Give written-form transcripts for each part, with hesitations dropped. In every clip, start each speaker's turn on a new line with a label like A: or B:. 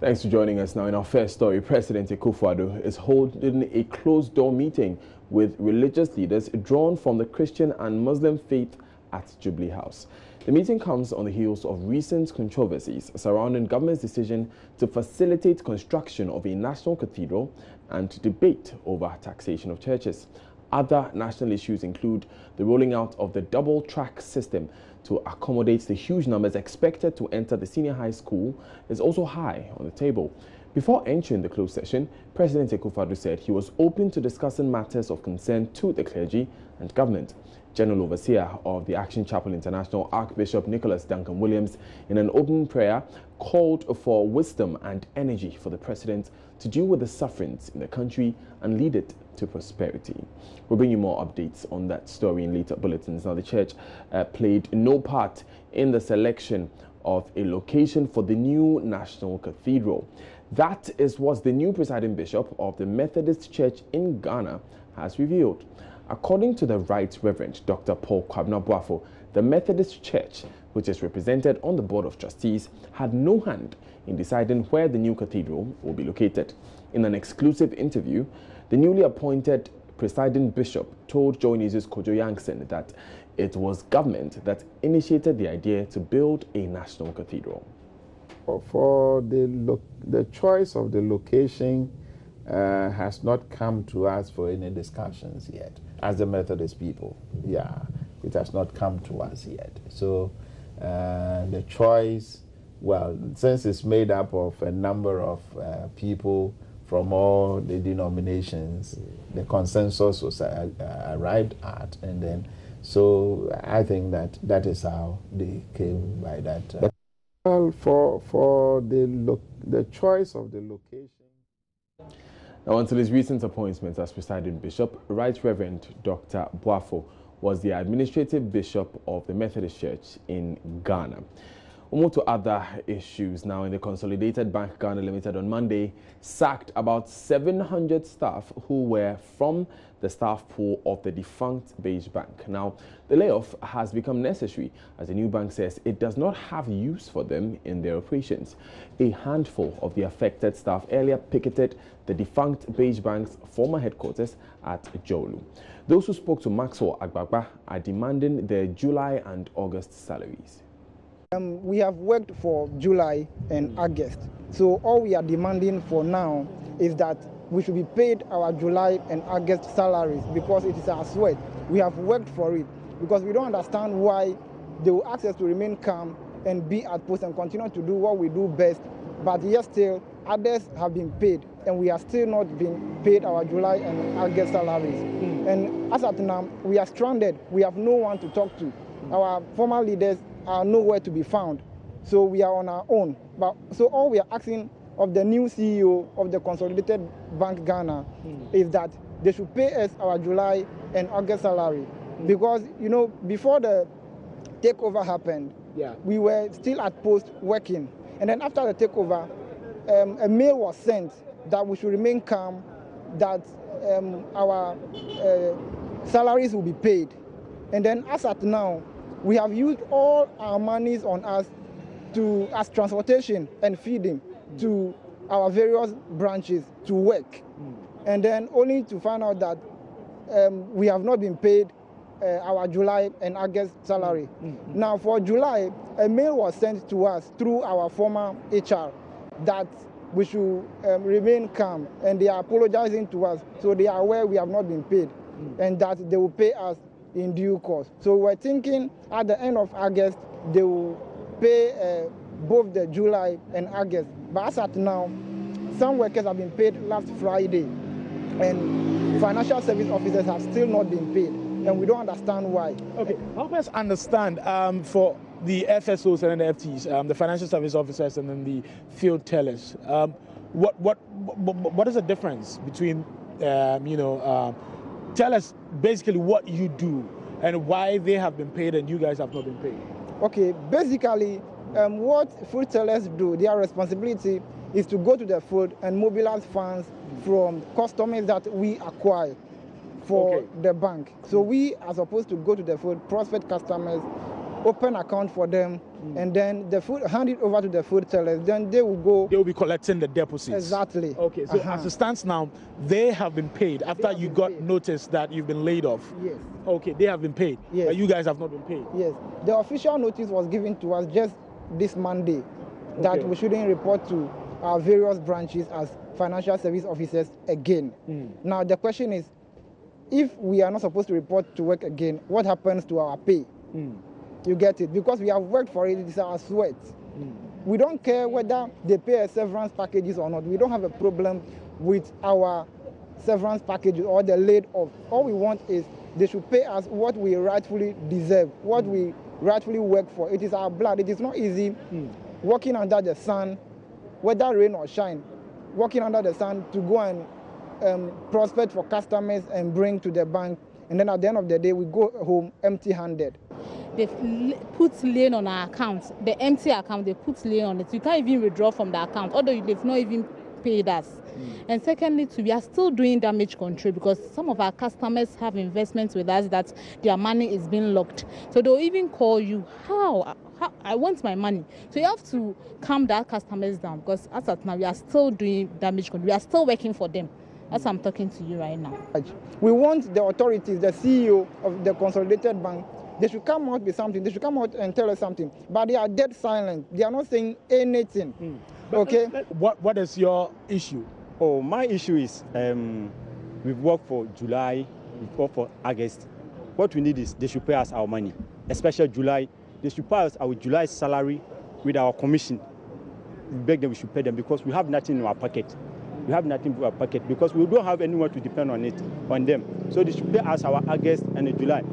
A: Thanks for joining us. Now, in our first story, President Akufo-Addo is holding a closed-door meeting with religious leaders drawn from the Christian and Muslim faith at Jubilee House. The meeting comes on the heels of recent controversies surrounding government's decision to facilitate construction of a national cathedral and debate over taxation of churches. Other national issues include the rolling out of the double-track system to accommodate the huge numbers expected to enter the senior high school is also high on the table. Before entering the closed session, President Akufo-Addo said he was open to discussing matters of concern to the clergy and government. General Overseer of the Action Chapel International, Archbishop Nicholas Duncan Williams, in an open prayer, called for wisdom and energy for the president to deal with the sufferings in the country and lead it to prosperity. We'll bring you more updates on that story in later bulletins. Now, the church played no part in the selection of a location for the new National Cathedral. That is what the new presiding bishop of the Methodist Church in Ghana has revealed. According to the Right Reverend Dr. Paul Kwabena, the Methodist Church, which is represented on the Board of Trustees, had no hand in deciding where the new cathedral will be located. In an exclusive interview, the newly appointed presiding bishop told Joy News' Kojo Yankson that it was government that initiated the idea to build a national cathedral.
B: For the choice of the location has not come to us for any discussions yet. As the Methodist people, it has not come to us yet. So the choice, well, since it's made up of a number of people from all the denominations, the consensus was arrived at, and then so I think that is how they came by that. Well, for the choice of the location.
A: Now, until his recent appointment as presiding bishop, Right Reverend Dr. Boafo was the administrative bishop of the Methodist Church in Ghana. We'll move to other issues now. In the Consolidated Bank Ghana Limited on Monday sacked about 700 staff who were from the staff pool of the defunct Beige Bank. Now, the layoff has become necessary as the new bank says it does not have use for them in their operations. A handful of the affected staff earlier picketed the defunct Beige Bank's former headquarters at Jolu. Those who spoke to Maxwell Agbagba are demanding their July and August salaries.
C: We have worked for July and August, so all we are demanding for now is that we should be paid our July and August salaries because it is our sweat. We have worked for it because we don't understand why they will ask us to remain calm and be at post and continue to do what we do best, but yet still others have been paid and we are still not being paid our July and August salaries. And as at now, we are stranded. We have no one to talk to. Our former leaders are nowhere to be found, so we are on our own. But so all we are asking of the new CEO of the Consolidated Bank Ghana is that they should pay us our July and August salary, because before the takeover happened, we were still at post working, and then after the takeover, a mail was sent that we should remain calm, that our salaries will be paid, and then as at now, we have used all our monies on us as transportation and feeding to our various branches to work. And then only to find out that we have not been paid our July and August salary. Now for July, a mail was sent to us through our former HR that we should remain calm, and they are apologizing to us, so they are aware we have not been paid and that they will pay us in due course. So we're thinking at the end of August, they will pay both the July and August. But as at now, some workers have been paid last Friday, and financial service officers have still not been paid, and we don't understand why.
D: Okay, help us understand for the FSOs and the FTs, the financial service officers and then the field tellers. What is the difference between tell us basically what you do and why they have been paid and you guys have not been paid.
C: Okay, basically, what food tellers do, their responsibility is to go to the field and mobilize funds from customers that we acquire for the bank. So we are supposed to go to the field, prospect customers, open account for them, and then hand it over to the food tellers. Then they will go.
D: They will be collecting the deposits.
C: Exactly.
D: Okay, so as it stands now, they have been paid after you got notice that you've been laid off.
C: Yes.
D: Okay, they have been paid.
C: Yes.
D: But you guys have not been paid.
C: Yes. The official notice was given to us just this Monday that we shouldn't report to our various branches as financial service officers again. Now the question is, if we are not supposed to report to work again, what happens to our pay? You get it? Because we have worked for it, it's our sweat. We don't care whether they pay us severance packages or not. We don't have a problem with our severance packages or the laid off. All we want is they should pay us what we rightfully deserve, what we rightfully work for. It is our blood. It is not easy working under the sun, whether rain or shine, working under the sun to go and prospect for customers and bring to the bank. And then at the end of the day, we go home empty-handed.
E: They've put lien on our account, the empty account, they put lien on it. You can't even withdraw from the account, although they've not even paid us. And secondly, we are still doing damage control because some of our customers have investments with us that their money is being locked. So they'll even call you, how I want my money. So you have to calm that customers down because as of now, we are still doing damage control. We are still working for them. As I'm talking to you right now.
C: We want the authorities, the CEO of the consolidated bank, they should come out with something. They should come out and tell us something. But they are dead silent. They are not saying anything. Okay?
D: What is your issue?
F: Oh, my issue is we've worked for July, we've worked for August. What we need is they should pay us our money, especially July. They should pay us our July salary with our commission. We beg them we should pay them because we have nothing in our pocket. We have nothing in our pocket because we don't have anyone to depend on them. So they should pay us our August and July.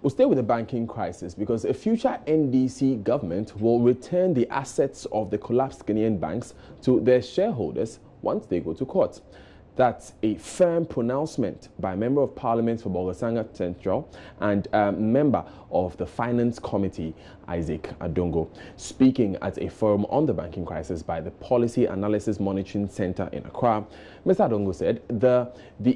A: We'll stay with the banking crisis because a future NDC government will return the assets of the collapsed Ghanaian banks to their shareholders once they go to court. That's a firm pronouncement by a member of Parliament for Bolgatanga Central and a member of the Finance Committee, Isaac Adongo. Speaking at a forum on the banking crisis by the Policy Analysis Monitoring Center in Accra, Mr. Adongo said the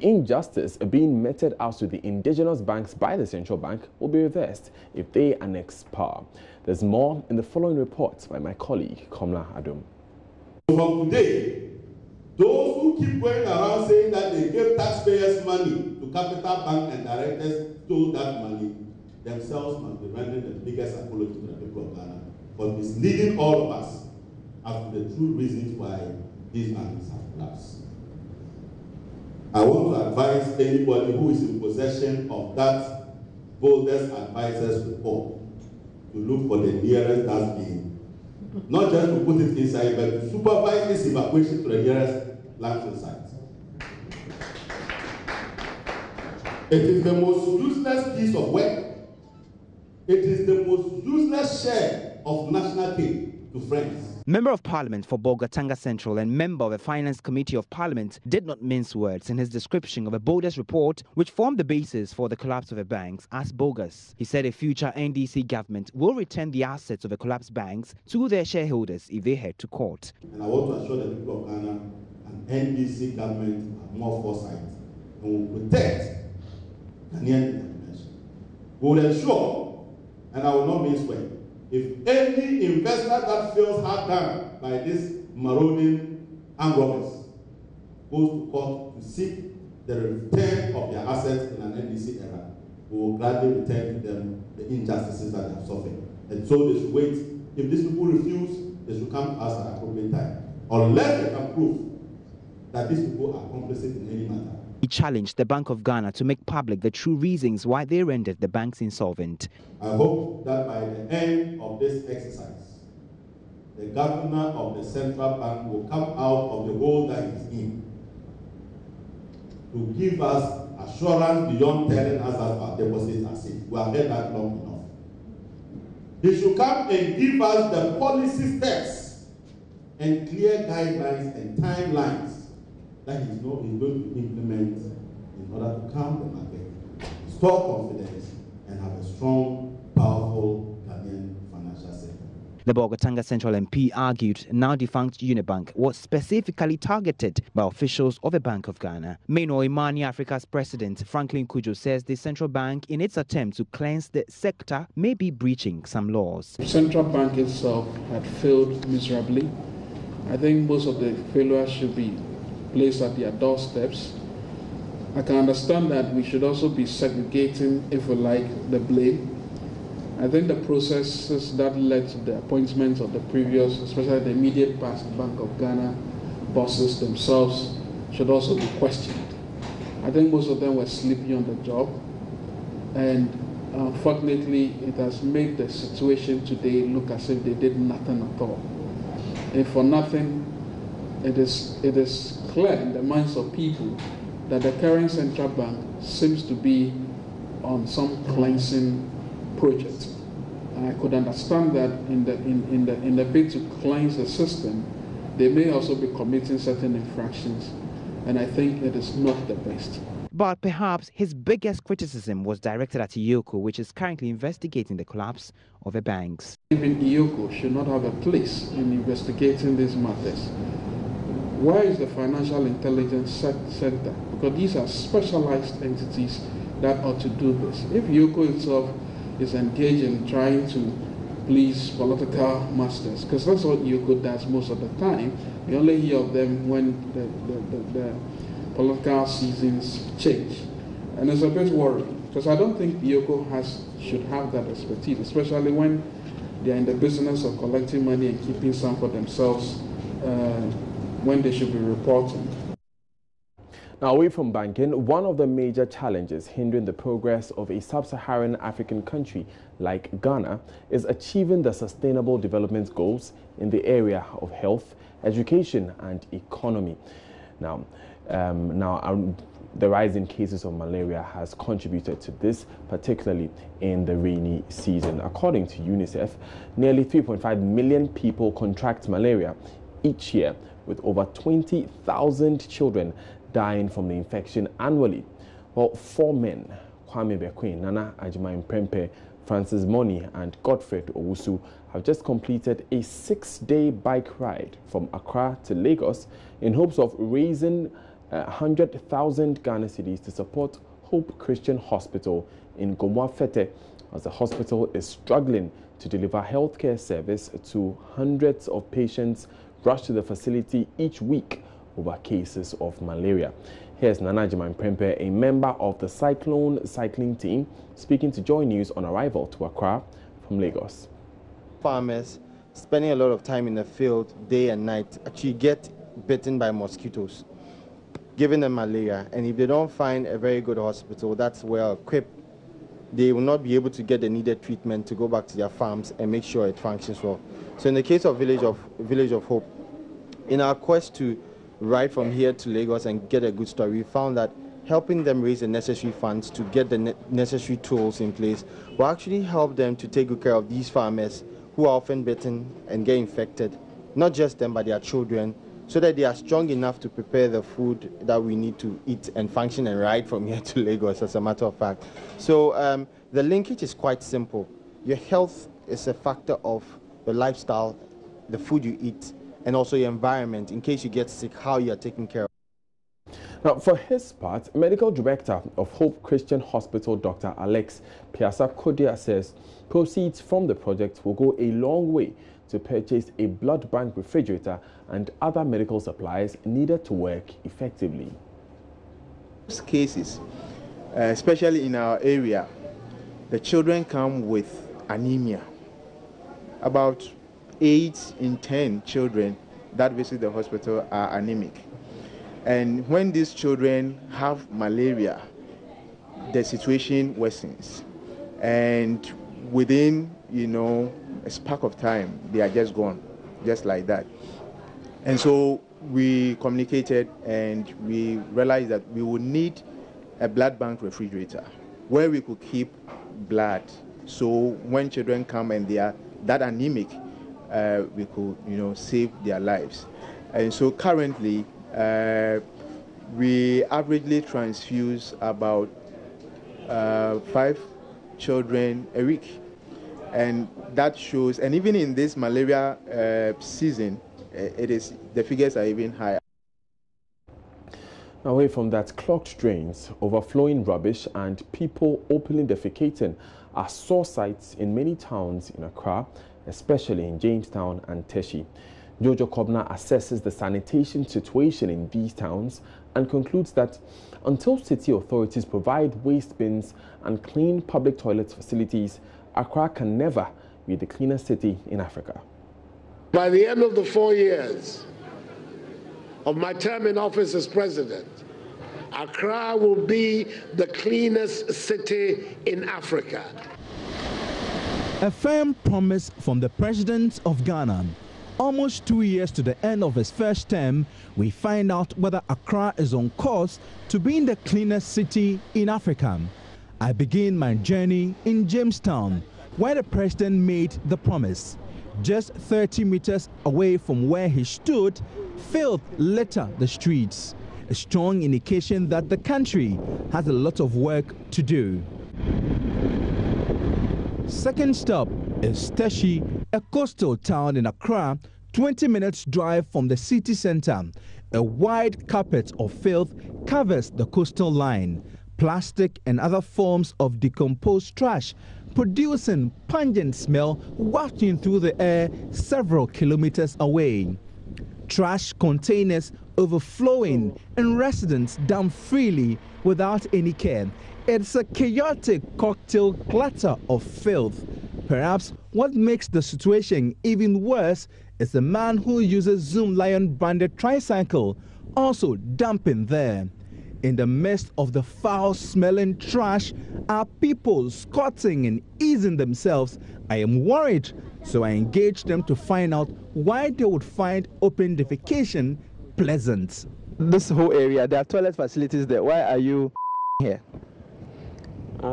A: injustice being meted out to the indigenous banks by the central bank will be reversed if they annex power. There's more in the following report by my colleague, Komla Adom.
G: From today, those who keep going around saying that they gave taxpayers money to Capital Bank and directors stole that money, themselves must be rendering the biggest apology to the people of Ghana for misleading all of us as to the true reasons why these banks have collapsed. I want to advise anybody who is in possession of that Boldest Advisors report to look for the nearest dustbin. Not just to put it inside, but to supervise this evacuation to the nearest landfill site. It is the most useless piece of work. It is the most useless share of national cake to friends.
H: Member of Parliament for Bolgatanga Central and member of the Finance Committee of Parliament did not mince words in his description of a bogus report which formed the basis for the collapse of the banks as bogus. He said a future NDC government will return the assets of the collapsed banks to their shareholders if they head to court.
G: And I want to assure the people of Ghana an NDC government have more foresight and will protect Ghanaian information. We will ensure, and I will not mince words, if any investor that feels hard done by this marauding armed robbers goes to court to seek the return of their assets in an NDC era, we will gladly return to them the injustices that they have suffered. And so they should wait. If these people refuse, they should come to us at an appropriate time, unless they can prove that these people are complicit in any matter.
H: He challenged the Bank of Ghana to make public the true reasons why they rendered the banks insolvent.
G: I hope that by the end of this exercise, the governor of the central bank will come out of the hole that he's in to give us assurance beyond telling us that our deposits are safe. We have heard that long enough. He should come and give us the policy steps and clear guidelines and timelines that he's going to implement in order to calm the market, restore confidence, and have a strong, powerful Ghanaian financial sector.
H: The Bogatanga Central MP argued now defunct Unibank was specifically targeted by officials of the Bank of Ghana. Meanwhile, Imani Africa's president Franklin Kujo says the central bank, in its attempt to cleanse the sector, may be breaching some laws.
I: The central bank itself had failed miserably. I think most of the failures should be placed at their doorsteps. I can understand that we should also be segregating, if we like, the blame. I think the processes that led to the appointment of the previous, especially the immediate past Bank of Ghana bosses themselves, should also be questioned. I think most of them were sleepy on the job, and unfortunately, it has made the situation today look as if they did nothing at all. If for nothing, it is clear in the minds of people that the current central bank seems to be on some cleansing project. I could understand that in the bid to cleanse the system, they may also be committing certain infractions, and I think it is not the best.
H: But perhaps his biggest criticism was directed at IOCO, which is currently investigating the collapse of the banks.
I: Even IOCO should not have a place in investigating these matters. Where is the Financial Intelligence Center? Because these are specialized entities that ought to do this. If IOCO itself is engaged in trying to please political masters, because that's what IOCO does most of the time, we only hear of them when the political seasons change. And it's a bit worrying, because I don't think IOCO should have that expertise, especially when they are in the business of collecting money and keeping some for themselves when they should be reporting.
A: Now, away from banking, one of the major challenges hindering the progress of a sub-Saharan African country like Ghana is achieving the Sustainable Development Goals in the area of health, education and economy. Now, the rise in cases of malaria has contributed to this, particularly in the rainy season. According to UNICEF, nearly 3.5 million people contract malaria each year, with over 20,000 children dying from the infection annually. Well, 4 men, Kwame Bekwin, Nana Ajima Mprempe, Francis Moni and Godfred Owusu, have just completed a 6-day bike ride from Accra to Lagos in hopes of raising 100,000 Ghana cedis to support Hope Christian Hospital in Gomwa-Fete, as the hospital is struggling to deliver healthcare service to hundreds of patients rushed to the facility each week over cases of malaria. Here's Nana Ajima Mprempe, a member of the Cyclone cycling team, speaking to Joy News on arrival to Accra from Lagos.
J: Farmers spending a lot of time in the field day and night actually get bitten by mosquitoes, giving them malaria, and if they don't find a very good hospital that's well equipped, they will not be able to get the needed treatment to go back to their farms and make sure it functions well. So in the case of Village of Hope, in our quest to ride from here to Lagos and get a good story, we found that helping them raise the necessary funds to get the necessary tools in place will actually help them to take good care of these farmers who are often bitten and get infected, not just them but their children, so that they are strong enough to prepare the food that we need to eat and function and ride from here to Lagos, as a matter of fact. So the linkage is quite simple. Your health is a factor of the lifestyle, the food you eat, and also your environment, in case you get sick, how you are taken care of.
A: Now, for his part, Medical Director of Hope Christian Hospital, Dr. Alex Piasa Kodia, says proceeds from the project will go a long way to purchase a blood bank refrigerator and other medical supplies needed to work effectively.
B: Most cases, especially in our area, the children come with anemia. About 8 in 10 children that visit the hospital are anemic. And when these children have malaria, the situation worsens. And within, a spark of time, they are just gone, just like that. And so we communicated and we realized that we would need a blood bank refrigerator where we could keep blood. So when children come and they are that anemic, we could, save their lives. And so currently, we averagely transfuse about 5 children a week.
K: And that shows, and even in this malaria season, the figures are even higher.
A: Away from that, clogged drains, overflowing rubbish, and people openly defecating are sore sights in many towns in Accra, especially in Jamestown and Teshi. Jojo Kobna assesses the sanitation situation in these towns and concludes that until city authorities provide waste bins and clean public toilet facilities, Accra can never be the cleanest city in Africa.
L: By the end of the 4 years of my term in office as president, Accra will be the cleanest city in Africa.
M: A firm promise from the president of Ghana. Almost 2 years to the end of his first term, we find out whether Accra is on course to being the cleanest city in Africa. I begin my journey in Jamestown, where the president made the promise. Just 30 meters away from where he stood, filth litter the streets, a strong indication that the country has a lot of work to do. Second stop is Teshi, a coastal town in Accra, 20 minutes drive from the city center. A wide carpet of filth covers the coastal line. Plastic and other forms of decomposed trash producing pungent smell wafting through the air several kilometers away. Trash containers overflowing and residents dump freely without any care. It's a chaotic cocktail clutter of filth. Perhaps what makes the situation even worse is the man who uses Zoom Lion branded tricycle also dumping there. In the midst of the foul-smelling trash are people squatting and easing themselves. I am worried, so I engaged them to find out why they would find open defecation pleasant.
N: This whole area, there are toilet facilities there. Why are you here?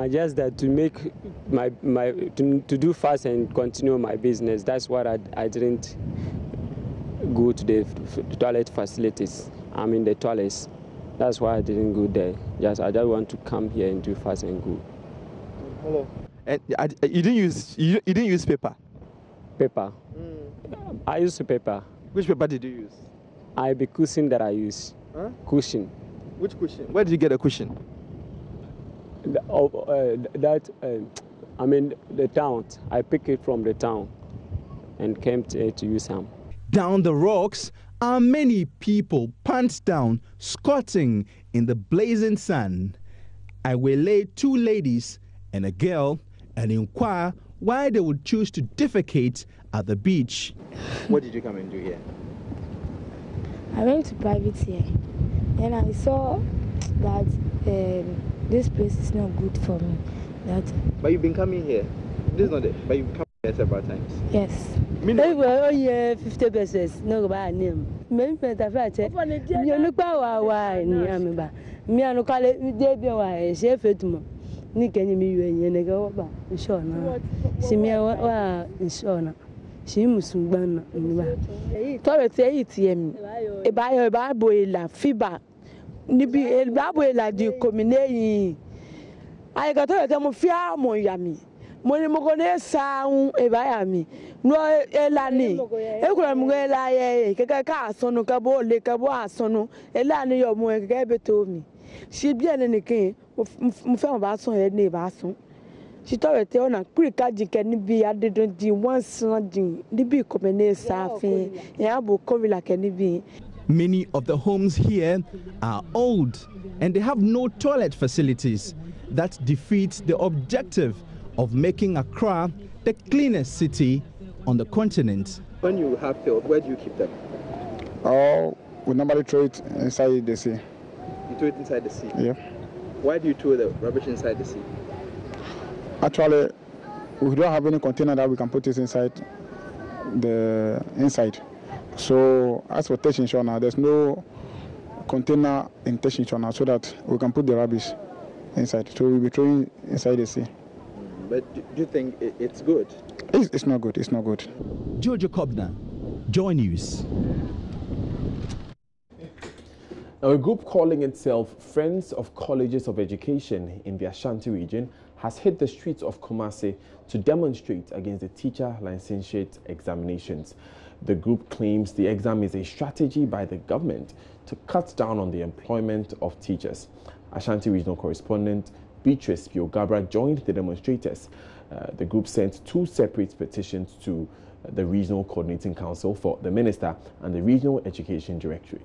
O: Just that to make to do fast and continue my business. That's why I didn't go to the toilet facilities. I'm in the toilets. That's why I didn't go there. I just want to come here and do fast and go.
N: Hello. And you didn't use paper.
O: Paper. I used paper.
N: Which paper did you use?
O: The cushion that I use.
N: Huh?
O: Cushion.
N: Which cushion? Where did you get a cushion?
O: The town. I picked it from the town and came to use some.
M: Down the rocks are many people pants down, squatting in the blazing sun. I waylaid 2 ladies and a girl and inquire why they would choose to defecate at the beach.
N: What did you come and do here?
P: I went to private here and I saw that this place is not good for me.
N: But you've been coming here. This is not it, but you've come here several times.
P: Yes.
Q: Oh yeah, 50 pesos. No bad name. Me penta fache. You look wa ni amiba. Me anu kale de bi wa she fetumo. Ni kenyi mi yu ne ga ba. Sure na. Si me wa sure na. Si musungban na ni ba. To be itiem. E ba boila fiba. Ni bi e ba boila di komine yi. Ai ga to mo fia mo yami. Moni mogone saun e bayami no elani e kura mugela ye keka ka asonu ka bo le ka bo asonu elani yo mo keka beto mi si bien ne ken mo fe mo ba son ye ne ba son si to wete ona kuri ka jike ni bi adedon di once din ni bi komene safin ya bo kovila ke ni bi.
M: Many of the homes here are old and they have no toilet facilities. That defeats the objective of making Accra the cleanest city on the continent.
N: When you have filth, where do you keep them?
R: Oh, we normally throw it inside the sea.
N: You throw it inside the sea?
R: Yeah.
N: Why do you throw the rubbish inside the sea?
R: Actually, we don't have any container that we can put it inside the inside. So as for Teshin now, there's no container in Teshin now so that we can put the rubbish inside. So we'll be throwing inside the sea.
N: But do you think it's good?
R: It's not good. It's not good.
M: Jojo Kobna, Joy News.
A: Now, a group calling itself Friends of Colleges of Education in the Ashanti region has hit the streets of Kumasi to demonstrate against the teacher licentiate examinations. The group claims the exam is a strategy by the government to cut down on the employment of teachers. Ashanti Regional Correspondent Beatrice Piogabra joined the demonstrators. The group sent 2 separate petitions to the Regional Coordinating Council for the Minister and the Regional Education Directorate.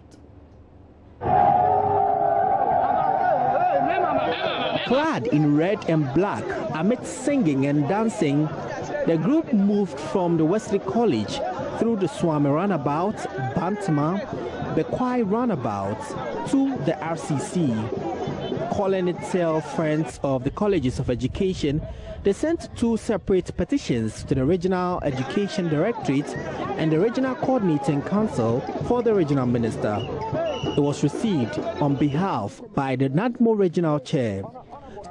S: Clad in red and black, amid singing and dancing, the group moved from the Wesley College through the Swami Roundabout, Bantama, the Kwai Roundabout to the RCC. Calling itself Friends of the Colleges of Education, they sent 2 separate petitions to the Regional Education Directorate and the Regional Coordinating Council for the Regional Minister. It was received on behalf by the NADMO Regional Chair.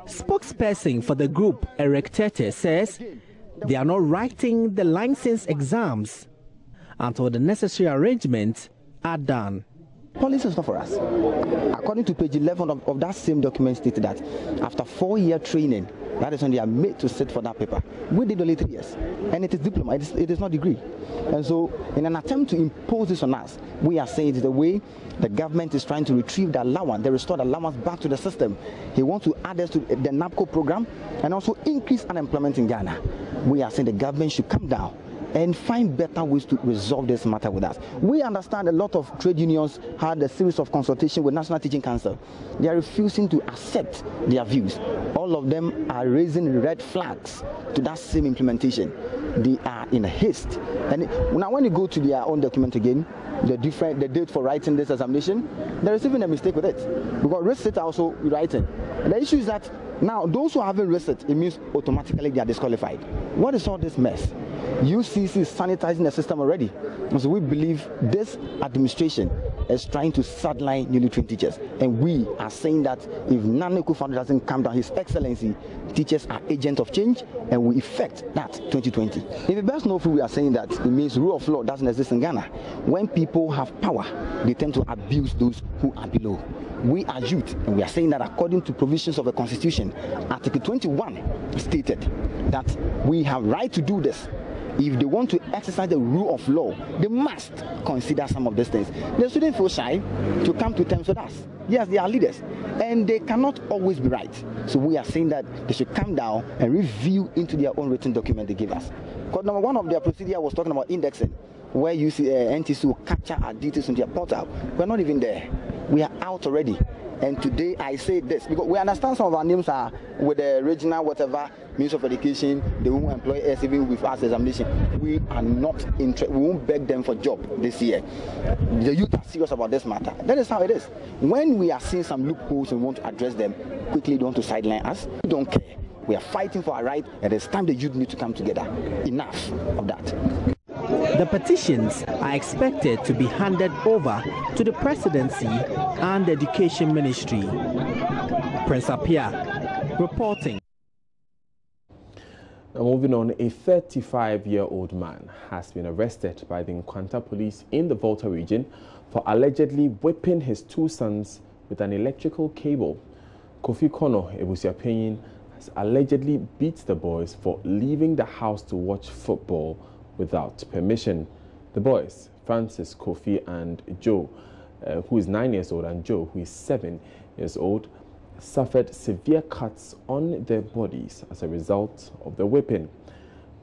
S: Spokesperson for the group, Eric Tete, says they are not writing the license exams until the necessary arrangements are done.
T: Policy is not for us. According to page 11 of that same document stated that after 4-year training, that is when they are made to sit for that paper. We did only 3 years, and it is diploma, it is not degree. And so in an attempt to impose this on us, we are saying it is the way the government is trying to retrieve the allowance, the restored allowance back to the system. He wants to add us to the NAPCO program and also increase unemployment in Ghana. We are saying the government should come down and find better ways to resolve this matter with us. We understand a lot of trade unions had a series of consultation with National Teaching Council. They are refusing to accept their views. All of them are raising red flags to that same implementation. They are in haste. And now when you go to their own document again, the date for writing this examination, there is even a mistake with it. Because receipt are also writing. And the issue is that now those who haven't receipt, it means automatically they are disqualified. What is all this mess? UCC is sanitizing the system already. And so we believe this administration is trying to sideline newly trained teachers. And we are saying that if Nana Akufo-Addo doesn't come down, His Excellency, teachers are agents of change and will effect that 2020. If the best know, we are saying that it means rule of law doesn't exist in Ghana. When people have power, they tend to abuse those who are below. We are youth, and we are saying that according to provisions of the Constitution, Article 21 stated that we have right to do this. If they want to exercise the rule of law, they must consider some of these things. They shouldn't feel shy to come to terms with us. Yes, they are leaders, and they cannot always be right. So we are saying that they should come down and review into their own written document they give us. Because number one of their procedure was talking about indexing, where you see NTC will capture our details in their portal. We're not even there. We are out already. And today I say this because we understand some of our names are with the regional whatever means of education, they won't employ us even with us examination. We are not interested. We won't beg them for job this year. The youth are serious about this matter. That is how it is. When we are seeing some loopholes and we want to address them, quickly they want to sideline us. We don't care. We are fighting for our right, and it's time the youth need to come together. Enough of that.
S: The petitions are expected to be handed over to the Presidency and the Education Ministry. Prince Apia reporting.
A: Now moving on, a 35-year-old man has been arrested by the Nkwanta police in the Volta region for allegedly whipping his 2 sons with an electrical cable. Kofi Kono Ebusiapeyin has allegedly beat the boys for leaving the house to watch football without permission. The boys, Francis, Kofi and Joe, who is 9 years old, and Joe, who is 7 years old, suffered severe cuts on their bodies as a result of the whipping.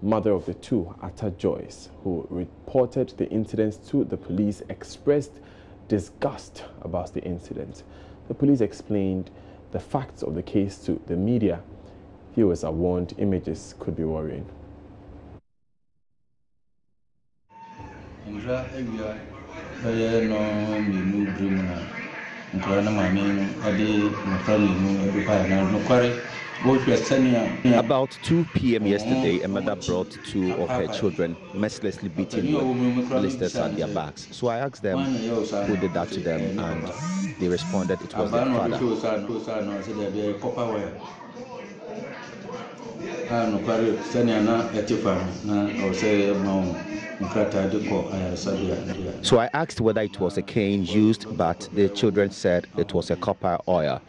A: Mother of the 2, Atta Joyce, who reported the incidents to the police, expressed disgust about the incident. The police explained the facts of the case to the media. Viewers are warned images could be worrying.
U: About 2 p.m. yesterday, a mother brought 2 of her children mercilessly beaten with blisters at their backs. So I asked them who did that to them, and they responded it was their father. So I asked whether it was a cane used, but the children said it was a copper oil.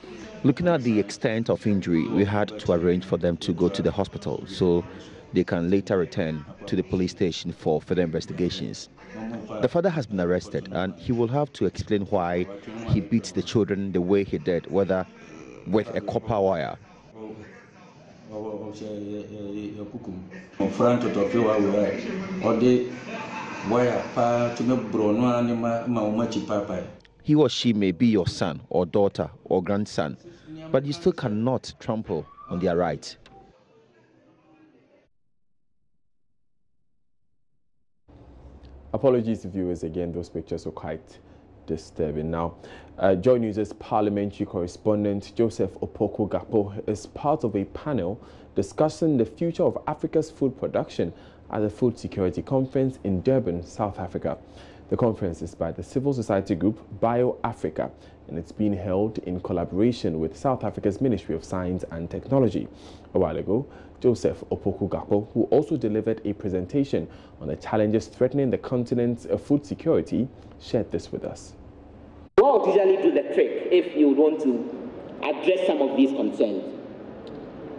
U: Looking at the extent of injury, we had to arrange for them to go to the hospital so they can later return to the police station for further investigations. The father has been arrested and he will have to explain why he beat the children the way he did, whether with a copper wire. He or she may be your son or daughter or grandson, but you still cannot trample on their rights.
A: Apologies to viewers again, those pictures were quite disturbing. Now, Joy News' parliamentary correspondent Joseph Opoku-Gakpo is part of a panel discussing the future of Africa's food production at the Food Security Conference in Durban, South Africa. The conference is by the civil society group BioAfrica, and it's being held in collaboration with South Africa's Ministry of Science and Technology. A while ago, Joseph Opoku-Gakpo, who also delivered a presentation on the challenges threatening the continent's food security, shared this with us.
E: What would usually do the trick if you want to address some of these concerns?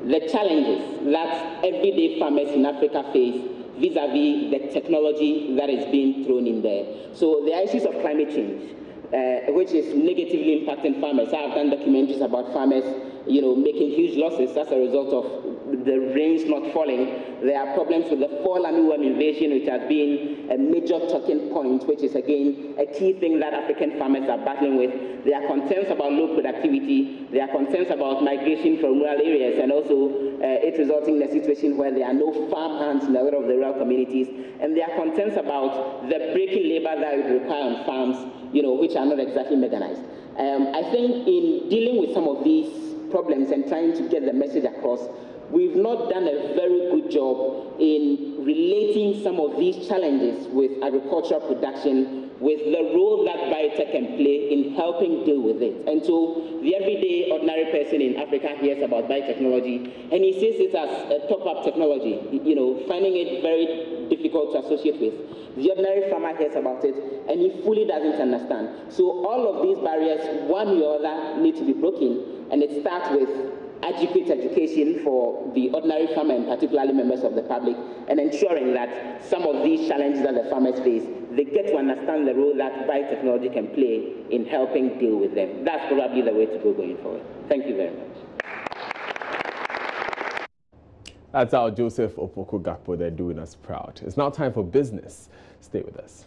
E: The challenges that everyday farmers in Africa face vis-a-vis the technology that is being thrown in there. So the issues of climate change, which is negatively impacting farmers. I have done documentaries about farmers, making huge losses as a result of the rains not falling. There are problems with the fall armyworm invasion, which has been a major talking point, which is again a key thing that African farmers are battling with. There are concerns about low productivity. There are concerns about migration from rural areas, and also it resulting in a situation where there are no farm hands in a lot of the rural communities. And there are concerns about the breaking labor that we require on farms, which are not exactly mechanized. I think in dealing with some of these problems and trying to get the message across, we've not done a very good job in relating some of these challenges with agricultural production, with the role that biotech can play in helping deal with it. And so the everyday ordinary person in Africa hears about biotechnology, and he sees it as a top-up technology, finding it very difficult to associate with. The ordinary farmer hears about it, and he fully doesn't understand. So all of these barriers, one or other, need to be broken, and it starts with adequate education for the ordinary farmer and particularly members of the public, and ensuring that some of these challenges that the farmers face, they get to understand the role that biotechnology can play in helping deal with them. That's probably the way to go going forward. Thank you very much.
A: That's our Joseph Opoku-Gakpo. They're doing us proud. It's now time for business. Stay with us.